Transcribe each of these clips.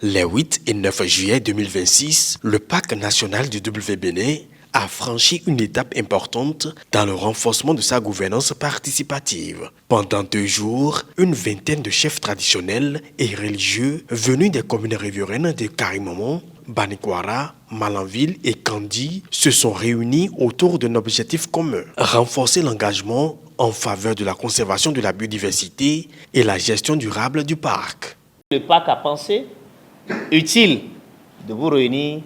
Les 8 et 9 juillet 2026, le parc national du W-Bénin a franchi une étape importante dans le renforcement de sa gouvernance participative. Pendant 2 jours, une vingtaine de chefs traditionnels et religieux venus des communes riveraines de Carimomo, Banikwara, Malanville et Kandi se sont réunis autour d'un objectif commun: renforcer l'engagement en faveur de la conservation de la biodiversité et la gestion durable du parc. Le parc a pensé utile de vous réunir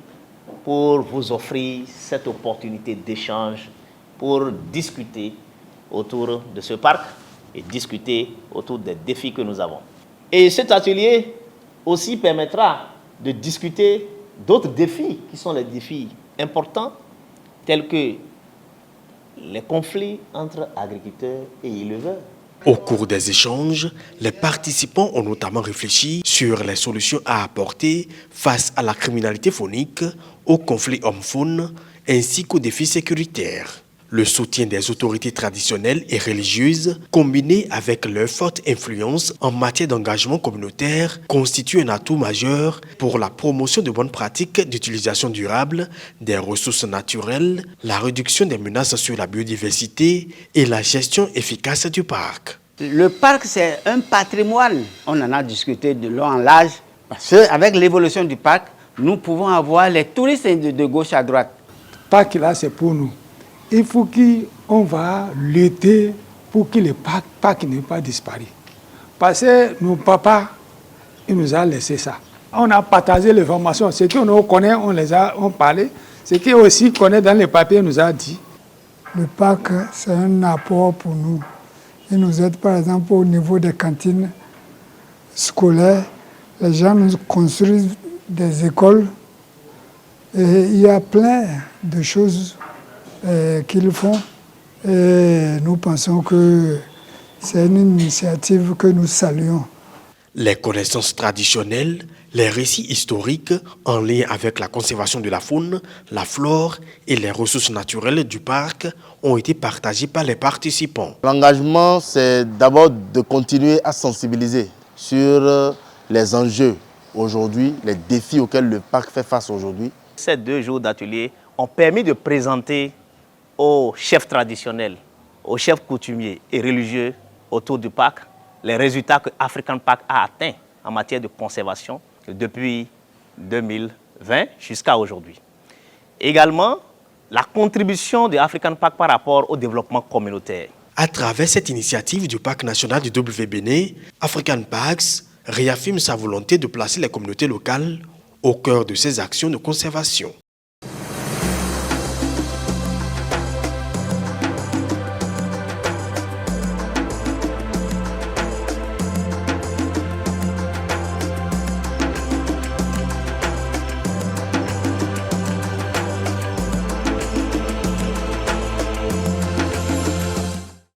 pour vous offrir cette opportunité d'échange, pour discuter autour de ce parc et discuter autour des défis que nous avons. Et cet atelier aussi permettra de discuter d'autres défis qui sont les défis importants, tels que les conflits entre agriculteurs et éleveurs. Au cours des échanges, les participants ont notamment réfléchi sur les solutions à apporter face à la criminalité faunique, aux conflits homme-faune ainsi qu'aux défis sécuritaires. Le soutien des autorités traditionnelles et religieuses, combiné avec leur forte influence en matière d'engagement communautaire, constitue un atout majeur pour la promotion de bonnes pratiques d'utilisation durable des ressources naturelles, la réduction des menaces sur la biodiversité et la gestion efficace du parc. Le parc, c'est un patrimoine. On en a discuté de long en large, parce qu'avec l'évolution du parc, nous pouvons avoir les touristes de gauche à droite. Le parc là, c'est pour nous. Il faut qu'on va lutter pour que le parc n'ait pas disparu. Parce que nos papas, ils nous ont laissé ça. On a partagé l'information. Ce qu'on connaît, on parlé. Ce qu'on aussi connaît dans les papiers, on nous a dit. Le parc, c'est un apport pour nous. Il nous aide par exemple au niveau des cantines scolaires. Les gens nous construisent des écoles. Et il y a plein de choses qu'ils font. Et nous pensons que c'est une initiative que nous saluons. Les connaissances traditionnelles, les récits historiques en lien avec la conservation de la faune, la flore et les ressources naturelles du parc ont été partagés par les participants. L'engagement, c'est d'abord de continuer à sensibiliser sur les enjeux aujourd'hui, les défis auxquels le parc fait face aujourd'hui. Ces 2 jours d'atelier ont permis de présenter aux chefs traditionnels, aux chefs coutumiers et religieux autour du parc les résultats que African Park a atteints en matière de conservation depuis 2020 jusqu'à aujourd'hui. Également, la contribution de African Park par rapport au développement communautaire. À travers cette initiative du parc national du W-Bénin, African Parks réaffirme sa volonté de placer les communautés locales au cœur de ses actions de conservation.